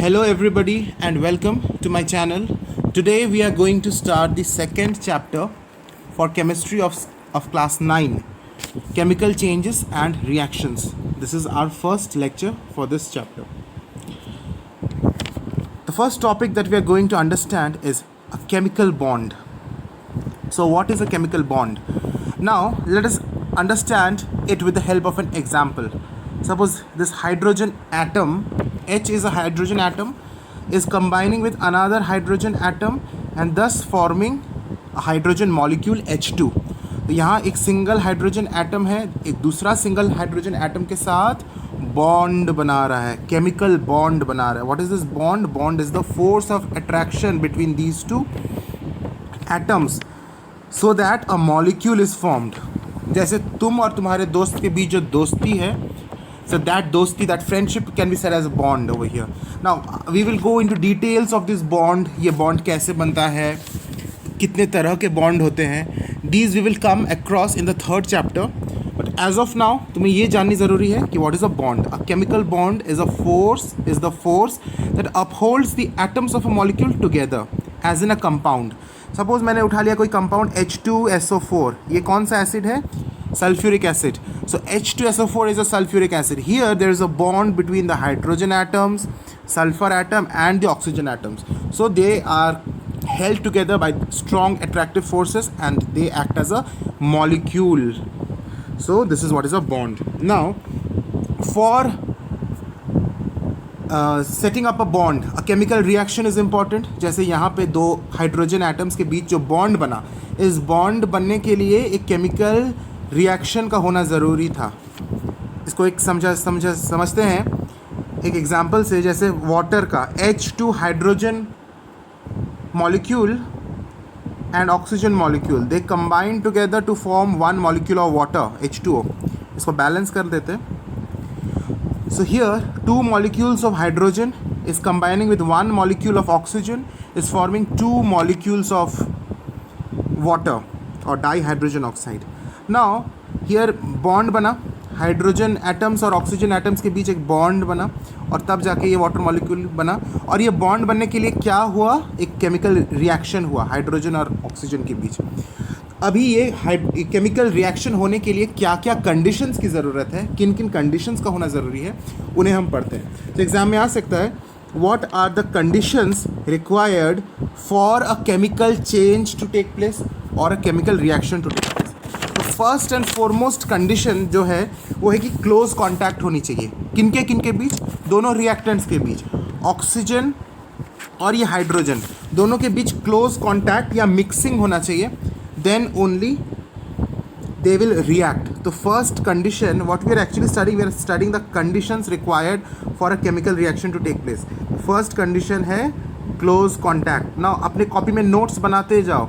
Hello everybody and welcome to my channel. Today we are going to start the second chapter for chemistry of class 9, chemical changes and reactions. This is our first lecture for this chapter. The first topic that we are going to understand is a chemical bond. So what is a chemical bond? Now let us understand it with the help of an example. Suppose this hydrogen atom, H is a hydrogen atom, is combining with another hydrogen atom and thus forming a hydrogen molecule H2. तो यहाँ एक single hydrogen atom है, एक दूसरा single hydrogen atom के साथ bond बना रहा है, केमिकल बॉन्ड बना रहा है. What is this bond? Bond is the force of attraction between these two atoms so that a molecule is formed. जैसे तुम और तुम्हारे दोस्त के बीच जो दोस्ती है, so that dosti, that friendship can be said as a bond over here. Now we will go into details of this bond. ये bond कैसे बनता है, कितने तरह के bond होते हैं, these we will come across in the third chapter. But as of now तुम्हें ये जाननी ज़रूरी है कि what is a bond. A chemical bond is the force that upholds the atoms of a molecule together as in a compound. Suppose मैंने उठा लिया कोई compound H2SO4. ये कौन सा acid है? Sulfuric acid. So H2SO4 is a sulfuric acid. Here there is a bond between the hydrogen atoms, sulfur atom and the oxygen atoms. So they are held together by strong attractive forces and they act as a molecule. So this is what is a bond. Now for setting up a bond, a chemical reaction is important. जैसे यहाँ पे दो hydrogen atoms के बीच जो bond बना, इस bond बनने के लिए एक केमिकल रिएक्शन का होना ज़रूरी था. इसको एक समझते हैं एक एग्जांपल से. जैसे वाटर का H2 hydrogen molecule and oxygen molecule, they combine together to form one molecule of water H2O. इसको बैलेंस कर देते हैं. So here two molecules of hydrogen is combining with one molecule of oxygen is forming two molecules of water और dihydrogen oxide. Now here bond बना, hydrogen atoms और oxygen atoms के बीच एक बॉन्ड बना और तब जाके ये वाटर मॉलिक्यूल बना. और ये बॉन्ड बनने के लिए क्या हुआ? एक केमिकल रिएक्शन हुआ हाइड्रोजन और ऑक्सीजन के बीच. अभी ये केमिकल रिएक्शन होने के लिए क्या क्या कंडीशंस की ज़रूरत है, किन किन कंडीशंस का होना ज़रूरी है, उन्हें हम पढ़ते हैं. तो एग्ज़ाम में आ सकता है, what are the conditions required for a chemical change to take place or a chemical reaction to take place. First and foremost condition जो है वो है कि क्लोज कांटेक्ट होनी चाहिए. किन के बीच? दोनों रिएक्टेंट्स के बीच, ऑक्सीजन और ये हाइड्रोजन, दोनों के बीच क्लोज कांटेक्ट या मिक्सिंग होना चाहिए. Then only they will react. तो first condition what we are actually studying, we are studying the conditions required for a chemical reaction to take place. First condition है close contact. Now अपने copy में notes बनाते जाओ.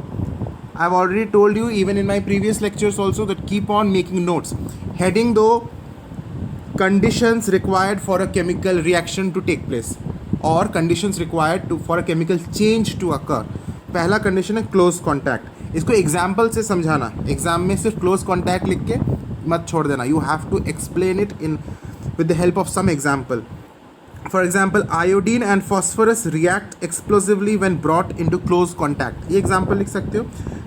I've already told you even in my previous lectures also that keep on making notes. Heading though, conditions required for a chemical reaction to take place or conditions required for a chemical change to occur. पहला condition है close contact. इसको example से समझाना. Exam में सिर्फ close contact लिख के मत छोड़ देना. You have to explain it with the help of some example. For example, iodine and phosphorus react explosively when brought into close contact. ये example लिख सकते हो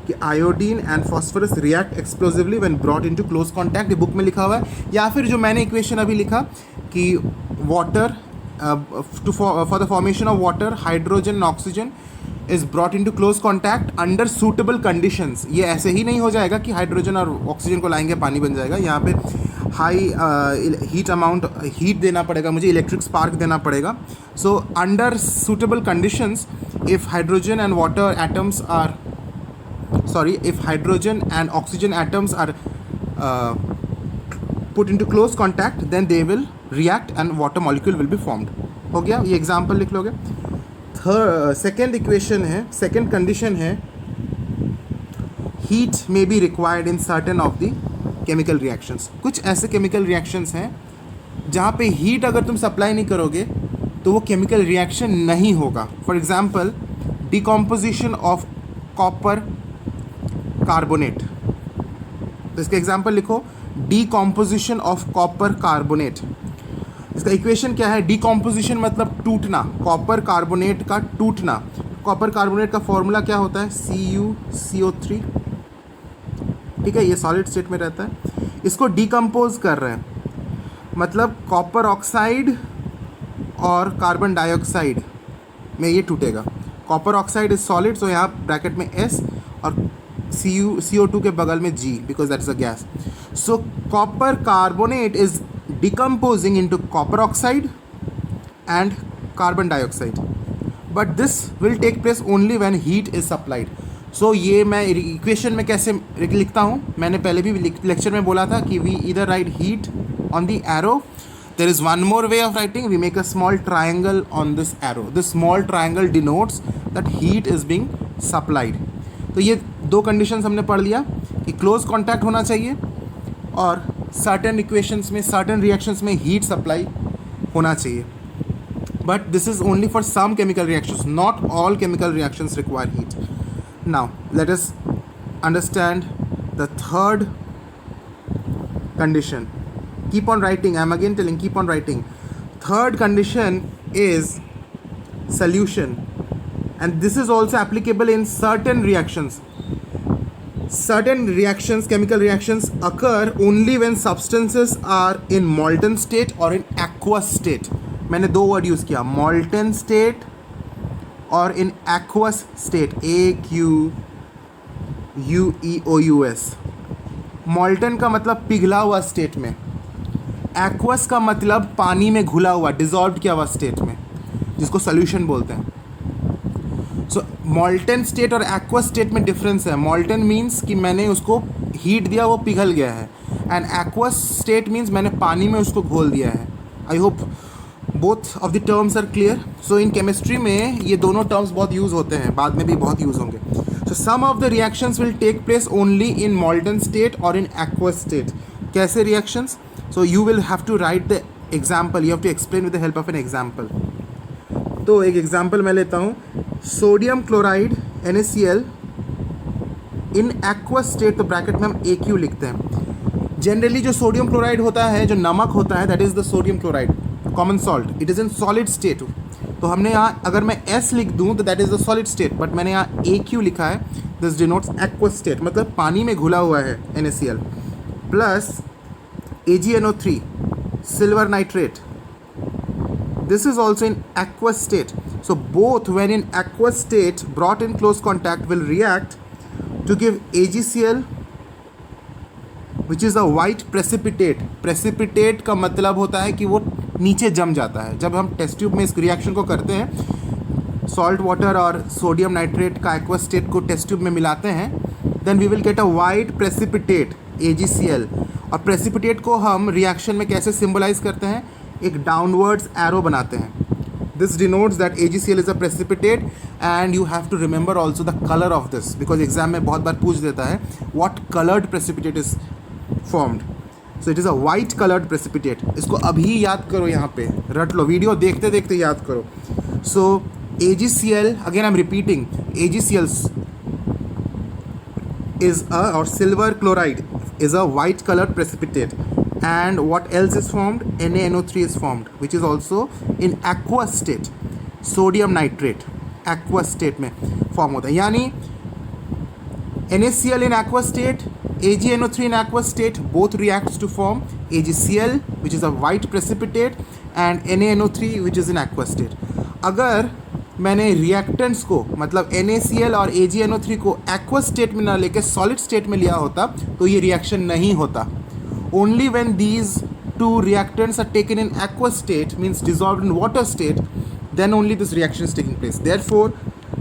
कि iodine and phosphorus react explosively when brought into close contact. ये book में लिखा हुआ है. या फिर जो मैंने इक्वेशन अभी लिखा कि water for the formation of water, hydrogen and oxygen is brought into close contact under suitable conditions. ये ऐसे ही नहीं हो जाएगा कि हाइड्रोजन और ऑक्सीजन को लाएंगे पानी बन जाएगा. यहाँ पे हाई हीट देना पड़ेगा, मुझे इलेक्ट्रिक स्पार्क देना पड़ेगा. So under suitable conditions, if hydrogen and water atoms are if hydrogen and oxygen atoms are put into close contact, then they will react and water molecule will be formed. हो गया, ये example लिख लोगे. Second equation है, second condition है, heat may be required in certain of the chemical reactions. कुछ ऐसे chemical reactions हैं जहाँ पे हीट अगर तुम सप्लाई नहीं करोगे तो वो केमिकल रिएक्शन नहीं होगा. For example, decomposition of copper carbonate. तो इसका एग्जाम्पल लिखो, डिकम्पोजिशन ऑफ कॉपर कार्बोनेट. इसका इक्वेशन क्या है? डिकम्पोजिशन मतलब टूटना, कॉपर कार्बोनेट का टूटना। कॉपर कार्बोनेट का फॉर्मूला क्या होता है? CuCO3, ठीक है, ये सॉलिड स्टेट में रहता है। इसको डिकम्पोज कर रहे हैं, मतलब कॉपर ऑक्साइड और कार्बन डाइऑक्साइड में ये टूटेगा। कॉपर ऑक्साइड इज सॉलिड, सो यहाँ ब्रैकेट में S और CO2 के बगल में G, because that is a gas. So copper carbonate is decomposing into copper oxide and carbon dioxide, but this will take place only when heat is supplied. So ये मैं equation में कैसे लिखता हूँ? मैंने पहले भी लेक्चर में बोला था कि we either write heat on the arrow. There is one more way of writing. We make a small triangle on this arrow. This small triangle denotes that heat is being supplied. तो ये दो conditions हमने पढ़ लिया कि close contact होना चाहिए और सर्टेन इक्वेशंस में, सर्टेन रिएक्शंस में हीट सप्लाई होना चाहिए। But this is only for some chemical reactions, not all chemical reactions require heat. Now let us understand the third condition. Keep on writing. I am again telling, keep on writing. Third condition is solution, and this is also applicable in certain reactions. Certain reactions, chemical reactions, occur only when substances are in molten state or in aqueous state. मैंने दो word use किया, molten state और in aqueous state, AQUEOUS. molten का मतलब पिघला हुआ state में, aqueous का मतलब पानी में घुला हुआ, डिजॉल्व किया हुआ स्टेट में, जिसको सोल्यूशन बोलते हैं। सो मॉल्टन स्टेट और एक्वा स्टेट में डिफरेंस है। मॉल्टन मीन्स कि मैंने उसको हीट दिया, वो पिघल गया है, एंड एक्वा स्टेट मीन्स मैंने पानी में उसको घोल दिया है। I hope both of the terms are clear. So in chemistry में ये दोनों टर्म्स बहुत यूज़ होते हैं, बाद में भी बहुत यूज़ होंगे। So some of the reactions will take place only in molten state और इन एक्वा स्टेट। कैसे reactions? So you will have to write the example, you have to explain with the help of an example. तो एक example मैं लेता हूँ, sodium chloride NaCl in aqua state, तो bracket में हम AQ लिखते हैं। जनरली जो सोडियम क्लोराइड होता है, जो नमक होता है, that is the sodium chloride, common salt, it is in solid state. तो हमने यहाँ अगर मैं S लिख दूँ तो that is the solid state, but मैंने यहाँ AQ लिखा है, दिस डिनोट्स एक्वा स्टेट, मतलब पानी में घुला हुआ है NaCl, plus AgNO3 silver nitrate, this is also in aqueous state. So both when in aqueous state brought in close contact will react to give AgCl, which is a white precipitate. Precipitate का मतलब होता है कि वो नीचे जम जाता है। जब हम टेस्ट ट्यूब में इस रिएक्शन को करते हैं, सॉल्ट वाटर और सोडियम नाइट्रेट का एक्वा स्टेट को टेस्ट ट्यूब में मिलाते हैं, then we will get a white precipitate AgCl। और प्रेसिपिटेट को हम रिएक्शन में कैसे सिम्बलाइज करते हैं? एक डाउनवर्ड्स एरो बनाते हैं। This denotes that AgCl is a precipitate, and you have to remember also the colour of this, because exam में बहुत बार पूछ देता है what coloured precipitate is formed. So it is a white coloured precipitate. इसको अभी याद करो, यहाँ पे रट लो, वीडियो देखते देखते याद करो। सो AgCl, again I am repeating, AgCl is or silver chloride is a white colored precipitate, and what else is formed? NaNO3 is formed, which is also in aqueous state. sodium nitrate aqueous state में form होता है, यानी NaCl in aqueous state, AgNO3 in aqueous state, both reacts to form AgCl, which is a white precipitate, and NaNO3, which is in aqueous state. अगर मैंने reactants को, मतलब NaCl और AgNO3 को एक्वा स्टेट में ना लेके सॉलिड स्टेट में लिया होता तो ये रिएक्शन नहीं होता। Only when these two reactants are taken in aqua state, means dissolved in water state, then only this reaction is taking place. Therefore,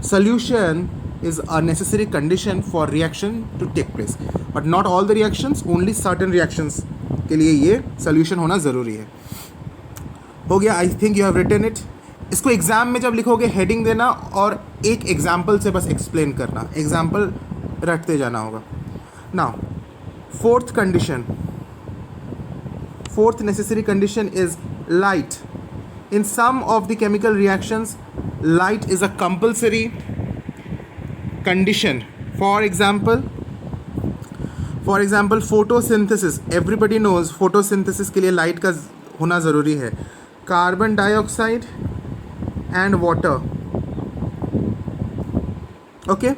solution is a necessary condition for reaction to take place. But not all the reactions, only certain reactions के लिए ये solution होना ज़रूरी है। हो गया, I think you have written it. इसको exam में जब लिखोगे हेडिंग देना और एक एग्जाम्पल से बस एक्सप्लेन करना, एग्जाम्पल रटते जाना होगा। Now fourth condition, fourth necessary condition is light. In some of the chemical reactions, light is a compulsory condition. For example, photosynthesis. Everybody knows photosynthesis के लिए light का होना ज़रूरी है. carbon dioxide and water. Okay,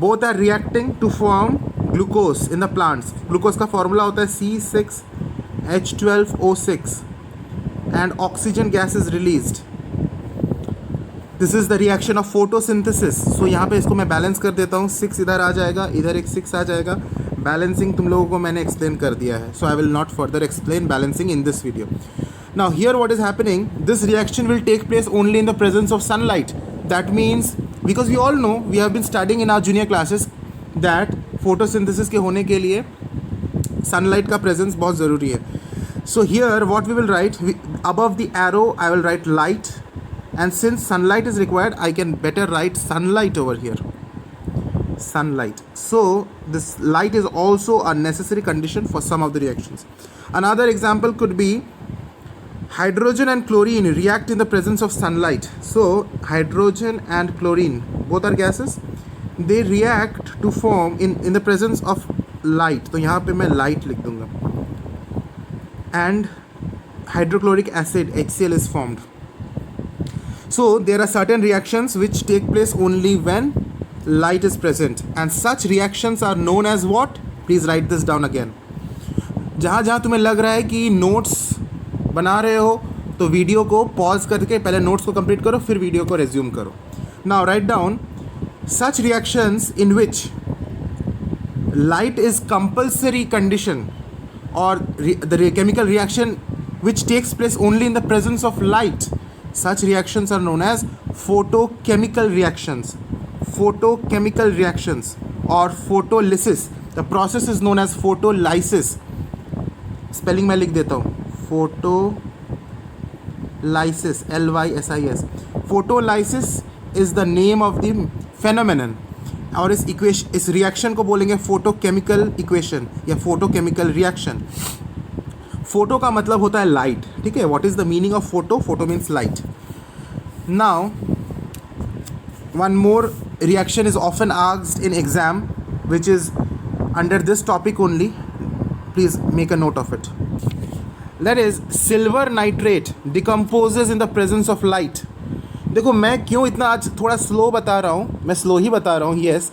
both are reacting to form glucose in the plants. Glucose का formula होता है C6H12O6 and oxygen gas is released. This is the reaction of photosynthesis. So यहाँ पे इसको मैं बैलेंस कर देता हूँ, 6 इधर आ जाएगा, इधर एक 6 आ जाएगा. बैलेंसिंग तुम लोगों को मैंने एक्सप्लेन कर दिया है, so I will not further explain balancing in this video. Now here what is happening, this reaction will take place only in the presence of sunlight. That means, because we all know, we have been studying in our junior classes that photosynthesis के होने के लिए sunlight का presence बहुत ज़रूरी है. So here what we will write, above the arrow I will write light, and since sunlight is required I can better write sunlight over here. Sunlight. So this light is also a necessary condition for some of the reactions. Another example could be hydrogen and chlorine react in the presence of sunlight. So hydrogen and chlorine, both are gases, they react to form in the presence of light. तो यहाँ पे मैं light लिख दूँगा. And hydrochloric acid HCl is formed. So there are certain reactions which take place only when light is present, and such reactions are known as what? Please write this down again. जहाँ जहाँ तुम्हें लग रहा है कि notes बना रहे हो तो वीडियो को पॉज करके पहले नोट्स को कंप्लीट करो, फिर वीडियो को रेज्यूम करो. Now write down such reactions in which light is compulsory condition और the chemical reaction which takes place only in the presence of light. Such reactions are known as photochemical reactions. Photochemical reactions or photolysis. The process is known as photolysis. Spelling मैं लिख देता हूँ. Photolysis, Lysis. Photolysis is the name of the phenomenon. और इस reaction को बोलेंगे photochemical equation या photochemical reaction. Photo का मतलब होता है लाइट, ठीक है. What is the meaning of photo? Photo means light. Now one more reaction is often asked in exam which is under this topic only. Please make a note of it. That is silver nitrate decomposes in the presence of light. देखो मैं क्यों इतना आज थोड़ा slow बता रहा हूँ, मैं स्लो ही बता रहा हूँ. येस,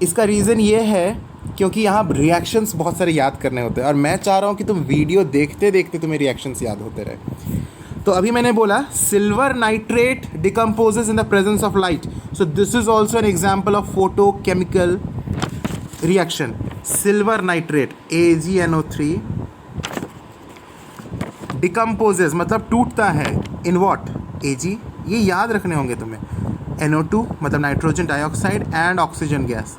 इसका रीज़न ये है क्योंकि यहाँ रिएक्शंस बहुत सारे याद करने होते हैं और मैं चाह रहा हूँ कि तुम वीडियो देखते देखते तुम्हें रिएक्शंस याद होते रहे. तो अभी मैंने बोला silver nitrate decomposes in the presence of light. So this is also an example of photochemical reaction. Silver nitrate AgNO3 decomposes मतलब टूटता है इन वॉट? Ag. ये याद रखने होंगे तुम्हें. NO2 मतलब nitrogen dioxide and oxygen gas.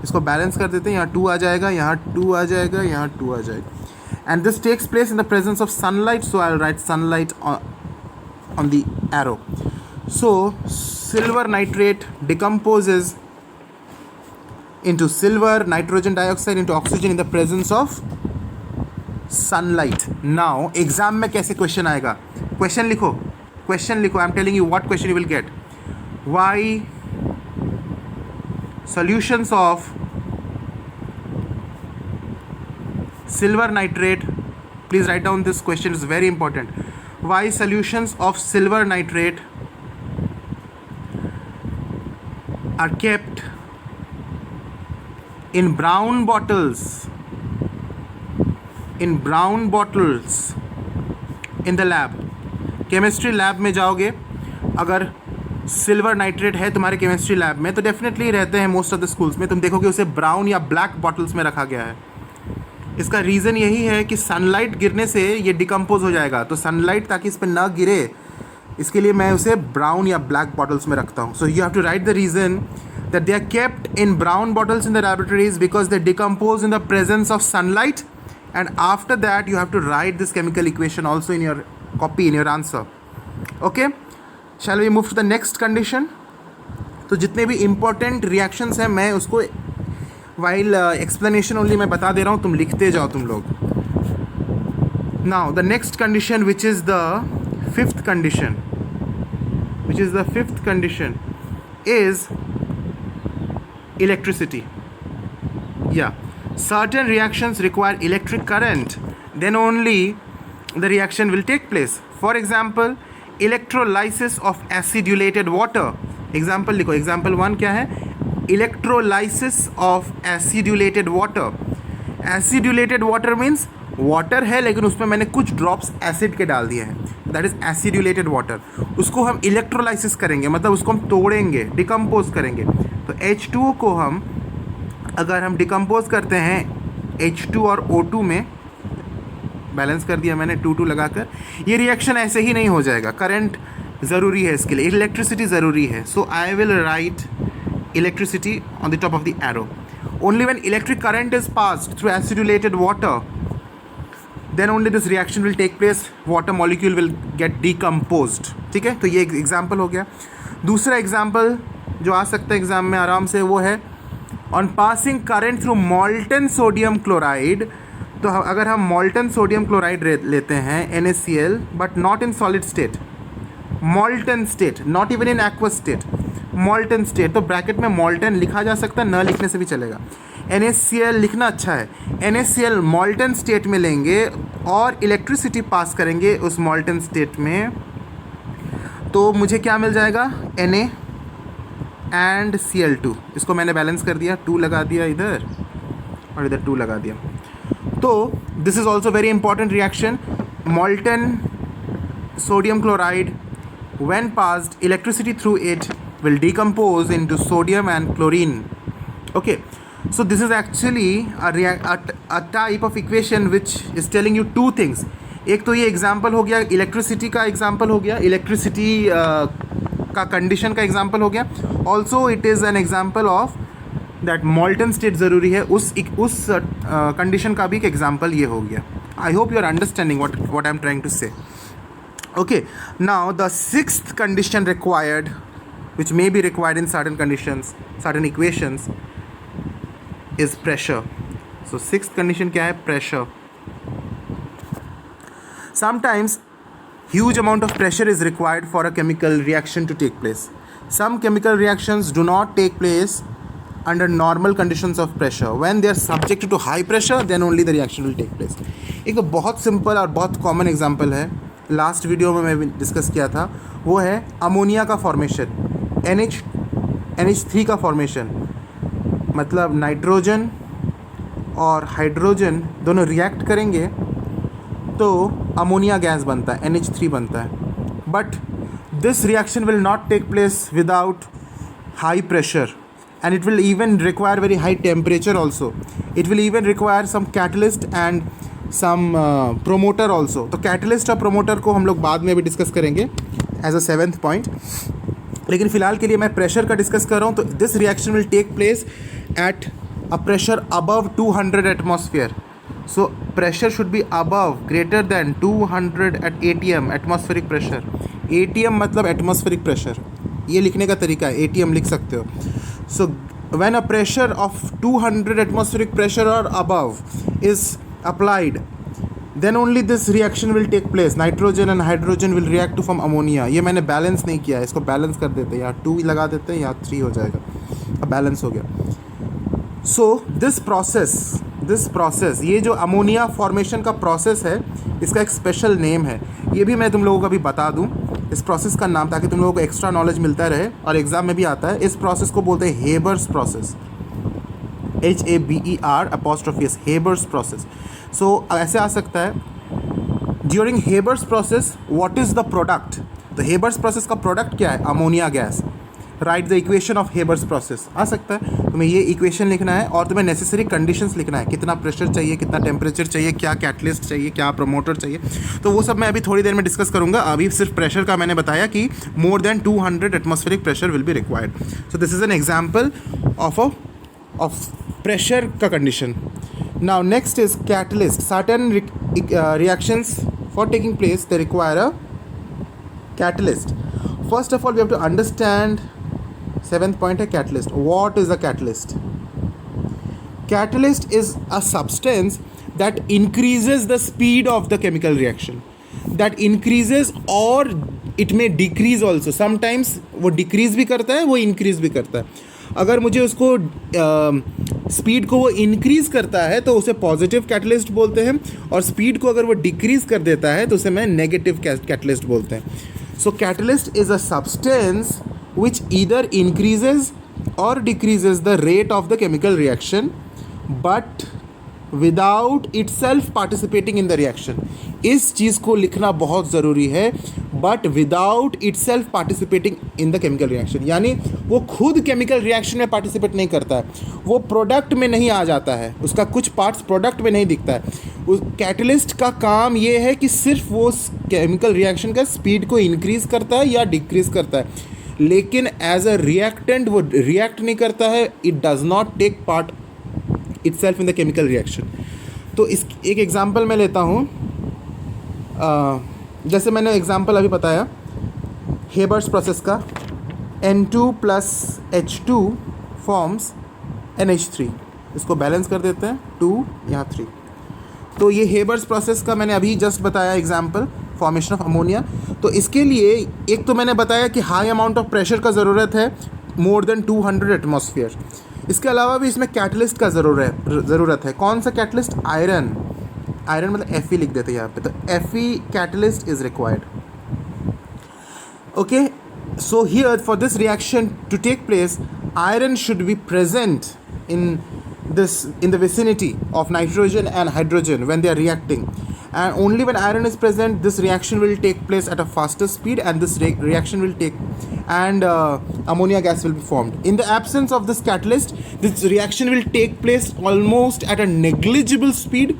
इसको बैलेंस कर देते हैं. यहाँ 2 आ जाएगा, यहाँ 2 आ जाएगा, यहाँ 2 आ जाएगा. And this takes place in the presence of sunlight. So I will write sunlight on the arrow. So silver nitrate decomposes into silver, nitrogen dioxide into oxygen in the presence of sunlight. Now exam में कैसे question आएगा? Question लिखो, question लिखो. I am telling you what question you will get. Why solutions of silver nitrate, please write down this question, is very important. Why solutions of silver nitrate are kept in brown bottles in the lab? Chemistry lab में जाओगे, अगर silver nitrate है तुम्हारे chemistry lab में तो definitely रहते हैं most of the schools में. तुम देखोगे उसे ब्राउन या ब्लैक बॉटल्स में रखा गया है. इसका रीज़न यही है कि सनलाइट गिरने से ये डिकम्पोज हो जाएगा. तो सनलाइट ताकि इस पर ना गिरे इसके लिए मैं उसे ब्राउन या ब्लैक बॉटल्स में रखता हूँ. So you have to write the reason that they are kept in brown bottles in the laboratories because they decompose in the presence of sunlight, and after that you have to write this chemical equation also in your copy, in your answer. Okay, shall we move to the next condition? तो जितने भी important reactions हैं मैं उसको while explanation only मैं बता दे रहा हूँ, तुम लिखते जाओ तुम लोग. Now the next condition, which is the fifth condition, is electricity. Yeah, certain reactions require electric current, then only the reaction will take place. For example electrolysis of acidulated water, example लिखो, example 1 क्या है, electrolysis of acidulated water. Acidulated water means water है लेकिन उसमें मैंने कुछ drops acid के डाल दिए हैं, दैट इज एसिड्यूलेटेड वाटर। उसको हम इलेक्ट्रोलाइसिस करेंगे, मतलब उसको हम तोड़ेंगे, डिकम्पोज करेंगे। तो H2O को हम अगर हम डिकम्पोज करते हैं H2 और O2 में, बैलेंस कर दिया मैंने 2 लगाकर, ये रिएक्शन ऐसे ही नहीं हो जाएगा, करंट ज़रूरी है इसके लिए, इलेक्ट्रिसिटी ज़रूरी है। So I will write electricity on the top of the arrow. Only when electric current is passed through acidulated water, then only this reaction will take place, water molecule will get decomposed। ठीक है, तो ये example हो गया। दूसरा example जो आ सकता है एग्जाम में आराम से, वो है on passing current through मॉल्टन sodium chloride. तो अगर हम मॉल्टन सोडियम क्लोराइड लेते हैं NaCl, but not in solid state, मॉल्टन state, not even in aqueous state, मॉल्टन state, तो ब्रैकेट में मॉल्टन लिखा जा सकता है, न लिखने से भी चलेगा। NaCl लिखना अच्छा है। NaCl मॉल्टन स्टेट में लेंगे और इलेक्ट्रिसिटी पास करेंगे उस मॉल्टन स्टेट में, तो मुझे क्या मिल जाएगा, Na एंड Cl2। इसको मैंने बैलेंस कर दिया, 2 लगा दिया इधर और इधर 2 लगा दिया। तो this is also very important reaction. मॉल्टन sodium chloride, when passed, electricity through it will decompose into sodium and chlorine. Okay, so this is actually a type of equation which is telling you 2 things. एक तो ये example हो गया electricity का, example हो गया electricity का condition का एग्जाम्पल हो गया। Also it is an example of that मॉल्टन state ज़रूरी है, उस कंडीशन का भी एक एग्जाम्पल ये हो गया। I hope you are understanding what I am trying to say. Okay, now the 6th condition required, which may be required in certain conditions, certain equations, is pressure. So 6th condition क्या है, pressure. Sometimes huge amount of pressure is required for a chemical reaction to take place. Some chemical reactions do not take place under normal conditions of pressure. When they are subjected to high pressure, then only the reaction will take place. एक तो बहुत simple और बहुत common example है, last video में मैं discuss किया था, वो है अमोनिया का फॉर्मेशन, NH3 का फॉर्मेशन। मतलब नाइट्रोजन और हाइड्रोजन दोनों रिएक्ट करेंगे तो अमोनिया गैस बनता है, NH3 बनता है। But this reaction will not take place without high pressure, and it will even require very high temperature also. It will even require some catalyst and some promoter also. तो catalyst और promoter को हम लोग बाद में भी discuss करेंगे as a 7th point, लेकिन फ़िलहाल के लिए मैं प्रेशर का डिस्कस कर रहा हूँ। तो this reaction will take place at a pressure above 200 atmosphere. So pressure should be above, greater than 200 at ATM, atmospheric pressure. ATM मतलब एटमॉस्फेरिक प्रेशर, ये लिखने का तरीका है, ATM लिख सकते हो। So when a pressure of 200 atmospheric pressure or above is applied, then only this reaction will take place. Nitrogen and hydrogen will react to form ammonia. ये मैंने बैलेंस नहीं किया है, इसको बैलेंस कर देते हैं, यहाँ 2 लगा देते हैं, यहाँ 3 हो जाएगा, अब बैलेंस हो गया। So this process, ये जो अमोनिया फॉर्मेशन का प्रोसेस है, इसका एक स्पेशल नेम है, ये भी मैं तुम लोगों को अभी बता दूँ इस प्रोसेस का नाम, ताकि तुम लोगों को एक्स्ट्रा नॉलेज मिलता रहे और एग्ज़ाम में भी आता है। इस प्रोसेस को बोलते हैं Haber's process, HABER', Haber's process. So ऐसे आ सकता है, during Haber's process what is the product. तो हेबर्स प्रोसेस का प्रोडक्ट क्या है, ammonia gas. Write the equation of Haber's process आ सकता है, तुम्हें ये इक्वेशन लिखना है और तुम्हें नेसेसरी कंडीशंस लिखना है, कितना प्रेशर चाहिए, कितना टेम्परेचर चाहिए, क्या कैटलिस्ट चाहिए, क्या प्रमोटर चाहिए। तो वो सब मैं अभी थोड़ी देर में डिस्कस करूंगा। अभी सिर्फ प्रेशर का मैंने बताया कि more than 200 atmospheric pressure will be required. So this is an example of pressure का condition. Now next is catalyst. Certain reactions for taking place they require a catalyst. First of all, we have to understand 7th point है catalyst. What is a catalyst? Catalyst is a substance that increases the speed of the chemical reaction. That increases or it may decrease also. Sometimes वो decrease भी करता है, वो increase भी करता है। अगर मुझे उसको स्पीड को वो इंक्रीज़ करता है तो उसे पॉजिटिव कैटलिस्ट बोलते हैं, और स्पीड को अगर वो डिक्रीज़ कर देता है तो उसे मैं नेगेटिव कैटलिस्ट बोलते हैं. So catalyst is a substance which either increases or decreases the rate of the chemical reaction but without itself participating in the reaction. इस चीज़ को लिखना बहुत ज़रूरी है, but without itself participating in the chemical reaction, यानी वो खुद chemical reaction में पार्टिसिपेट नहीं करता है, वो प्रोडक्ट में नहीं आ जाता है, उसका कुछ पार्ट्स प्रोडक्ट में नहीं दिखता है. उस कैटलिस्ट का काम ये है कि सिर्फ वो केमिकल रिएक्शन का स्पीड को इंक्रीज़ करता है या डिक्रीज़ करता है, लेकिन एज अ रिएक्टेंट वो रिएक्ट नहीं करता है. It does not take part itself in the chemical reaction. तो इस एक एग्जांपल मैं लेता हूँ. जैसे मैंने एग्जांपल अभी बताया हेबर्स प्रोसेस का, N2 plus H2 forms NH3. इसको बैलेंस कर देते हैं, 2 यहाँ 3. तो ये हेबर्स प्रोसेस का मैंने अभी जस्ट बताया एग्जांपल, फॉर्मेशन ऑफ अमोनिया. तो इसके लिए एक तो मैंने बताया कि हाई अमाउंट ऑफ प्रेशर का ज़रूरत है, मोर देन 200 एटमॉस्फेयर. इसके अलावा भी इसमें कैटलिस्ट का ज़रूरत है. कौन सा कैटलिस्ट? आयरन. आयरन मतलब Fe लिख देते हैं यहाँ पे, तो Fe catalyst is required. Okay, so here for this reaction to take place, iron should be present in the vicinity of nitrogen and hydrogen when they are reacting, and only when iron is present this reaction will take place at a faster speed, and this reaction will take and ammonia gas will be formed. In the absence of this catalyst, this reaction will take place almost at a negligible speed,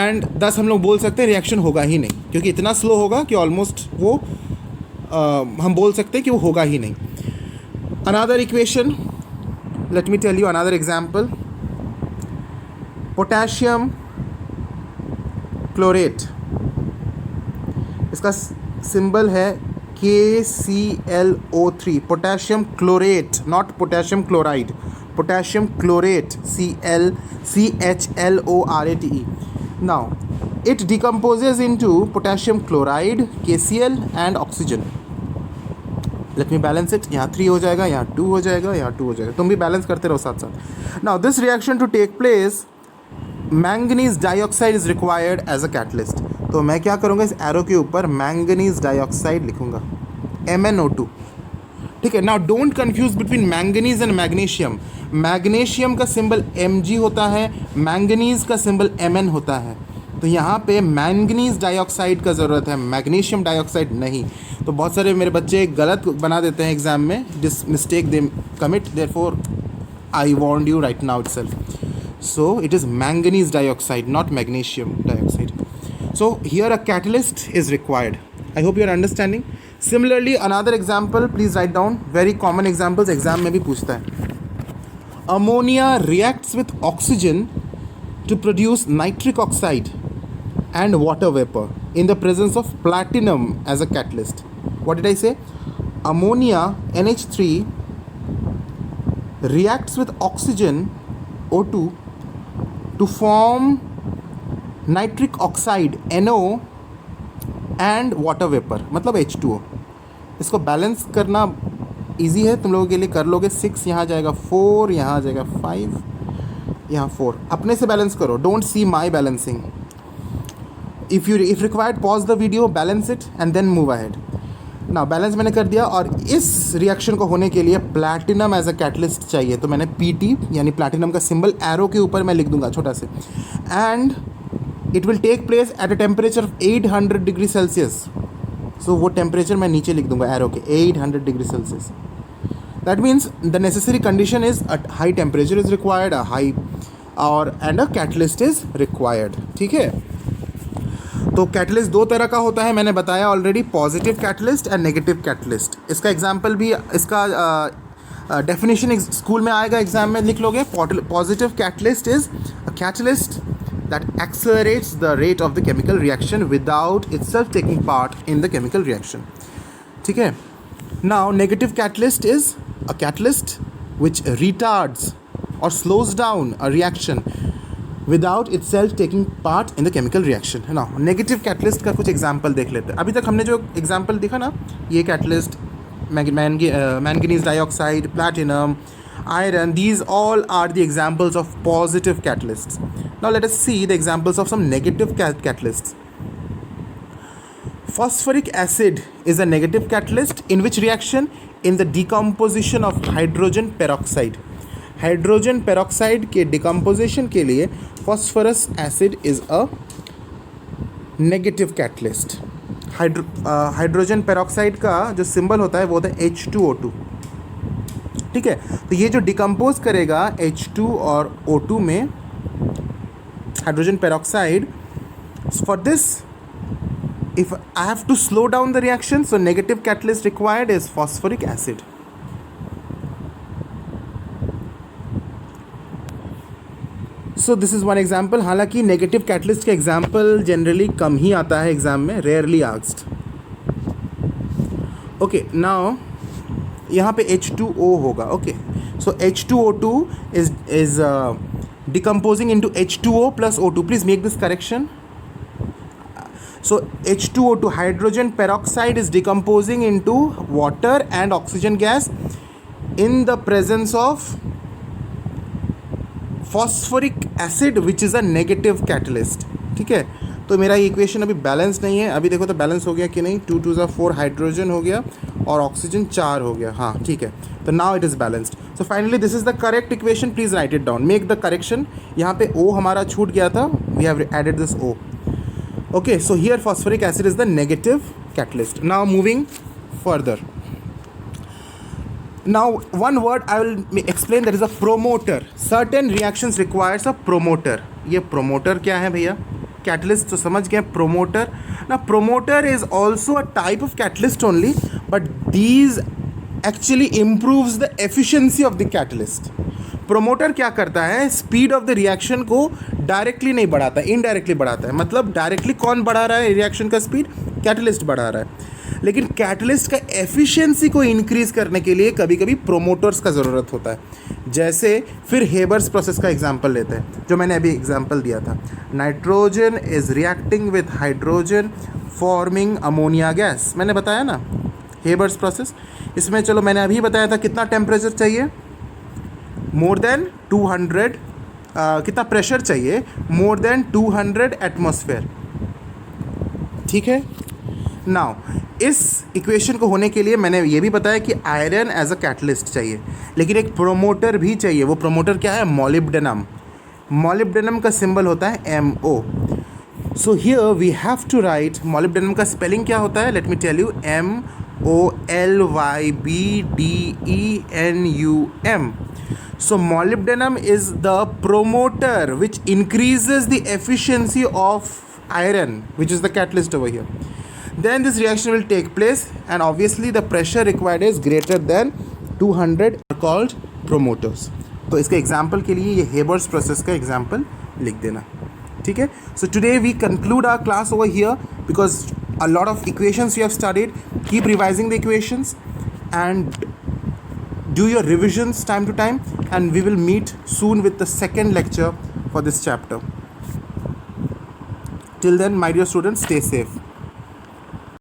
and thus हम लोग बोल सकते हैं reaction होगा ही नहीं, क्योंकि इतना slow होगा कि ऑलमोस्ट वो हम बोल सकते हैं कि वो होगा ही नहीं. Another equation, let me tell you another example. Potassium chlorate, इसका सिंबल है KClO3. Potassium chlorate, not potassium chloride, potassium chlorate, CHLORATE. Now it decomposes into potassium chloride, KCl and oxygen. Let me balance it. यहाँ 3 हो जाएगा, यहाँ 2 हो जाएगा, यहाँ 2 हो जाएगा. तुम भी बैलेंस करते रहो साथ साथ. Now this reaction to take place, manganese dioxide is required as a catalyst. तो मैं क्या करूँगा, इस एरो के ऊपर मैंगनीज डाइऑक्साइड लिखूँगा, MnO2. ठीक है. Now don't confuse between manganese and magnesium. Magnesium का सिंबल Mg होता है, मैंगनीज का सिंबल Mn होता है. तो यहाँ पे मैंगनीज डाइऑक्साइड का ज़रूरत है, मैग्नीशियम डाइऑक्साइड नहीं. तो बहुत सारे मेरे बच्चे गलत बना देते हैं एग्ज़ाम में, this mistake they commit, therefore I warned you right now itself. So it is manganese dioxide, not magnesium dioxide. So here a catalyst is required. I hope you are understanding. Similarly, another example, please write down. Very common examples, exam में भी पूछता है. Ammonia reacts with oxygen to produce nitric oxide and water vapor in the presence of platinum as a catalyst. What did I say? Ammonia NH3 reacts with oxygen O2 to form nitric oxide NO and water vapor, मतलब H2O. इसको balance करना easy है, तुम लोगों के लिए कर लोगे. 6 यहाँ जाएगा, 4 यहाँ जाएगा, 5 यहाँ 4. अपने से बैलेंस करो, don't see my balancing. If required pause the video, balance it and then move ahead. ना बैलेंस मैंने कर दिया, और इस रिएक्शन को होने के लिए प्लैटिनम एज अ कैटलिस्ट चाहिए. तो मैंने PT यानी प्लैटिनम का सिंबल एरो के ऊपर मैं लिख दूंगा छोटा से. And it will take place at a temperature of 800 degree Celsius. So वो टेम्परेचर मैं नीचे लिख दूंगा एरो के, 800 degree Celsius. That means the necessary condition is a high temperature is required, a high और and a catalyst is required. ठीक है. तो कैटलिस्ट 2 तरह का होता है, मैंने बताया already, positive catalyst and negative catalyst. इसका एग्जांपल भी, इसका डेफिनेशन स्कूल में आएगा, एग्जाम में लिख लोगे. Positive catalyst is a catalyst that accelerates the rate of the chemical reaction without itself taking part in the chemical reaction. ठीक है. Now negative catalyst is a catalyst which retards और slows down a reaction without itself taking part in the chemical reaction. है ना. Negative catalyst का कुछ example देख लेते हैं. अभी तक हमने जो एग्जांपल देखा ना, ये catalyst manganese dioxide, platinum, iron. These all are the examples of positive catalysts. Now let us see the examples of some negative catalysts. Phosphoric acid is a negative catalyst in which reaction? In the decomposition of hydrogen peroxide. Hydrogen peroxide के decomposition के लिए phosphorous acid is a negative catalyst. Hydrogen peroxide का जो symbol होता है वो होता है H2O2. ठीक है, तो ये जो डिकम्पोज करेगा H2 और O2 में hydrogen peroxide, for this if I have to slow down the reaction, so negative catalyst required is phosphoric acid. So this is one example. हालांकि negative catalyst का example generally कम ही आता है exam में, rarely asked. Okay, now यहाँ पे H2O होगा. Okay, so H2O2 is decomposing into H2O plus O2. Please make this correction. So H2O2, hydrogen peroxide, is decomposing into water and oxygen gas in the presence of phosphoric acid which is a negative catalyst. ठीक है, तो मेरा equation अभी balance नहीं है. अभी देखो तो बैलेंस हो गया कि नहीं. 2 2 4 हाइड्रोजन हो गया और ऑक्सीजन 4 हो गया. हाँ ठीक है, तो now it is balanced. So finally this is the correct equation. Please write it down. Make the correction. यहाँ पे O हमारा छूट गया था. We have added this O. Okay, so here phosphoric acid is the negative catalyst. Now moving further. Now one word I will explain, that is a promoter. Certain reactions requires a promoter. ये promoter क्या है भैया? Catalyst तो समझ गए. Promoter. Now promoter is also a type of catalyst only, but these actually improves the efficiency of the catalyst. Promoter क्या करता है? स्पीड ऑफ द रिएक्शन को डायरेक्टली नहीं बढ़ाता, इनडायरेक्टली बढ़ाता है. मतलब डायरेक्टली कौन बढ़ा रहा है रिएक्शन का स्पीड? कैटलिस्ट बढ़ा रहा है. लेकिन कैटलिस्ट का एफिशिएंसी को इंक्रीज करने के लिए कभी कभी प्रोमोटर्स का ज़रूरत होता है. जैसे फिर हेबर्स प्रोसेस का एग्जांपल लेते हैं, जो मैंने अभी एग्जांपल दिया था. Nitrogen is reacting with hydrogen forming ammonia gas. मैंने बताया ना हेबर्स प्रोसेस. इसमें चलो मैंने अभी बताया था कितना टेम्परेचर चाहिए? मोर देन 200. कितना प्रेशर चाहिए? मोर देन 200 एटमॉस्फेयर. ठीक है. नाउ इस इक्वेशन को होने के लिए मैंने ये भी बताया कि आयरन एज अ कैटलिस्ट चाहिए, लेकिन एक प्रोमोटर भी चाहिए. वो प्रोमोटर क्या है? मॉलिब्डेनम. मॉलिब्डेनम का सिंबल होता है MO. So here we have to write molybdenum का स्पेलिंग क्या होता है? Let me tell you. MOLYBDENUM. So molybdenum is the promoter which increases the efficiency of iron, which is the catalyst over here. Then this reaction will take place, and obviously the pressure required is greater than 200, are called promoters. तो इसके example के लिए ये Haber's process का example लिख देना. ठीक है. So today we conclude our class over here because a lot of equations we have studied. Keep revising the equations and do your revisions time to time, and we will meet soon with the second lecture for this chapter. Till then, my dear students, stay safe.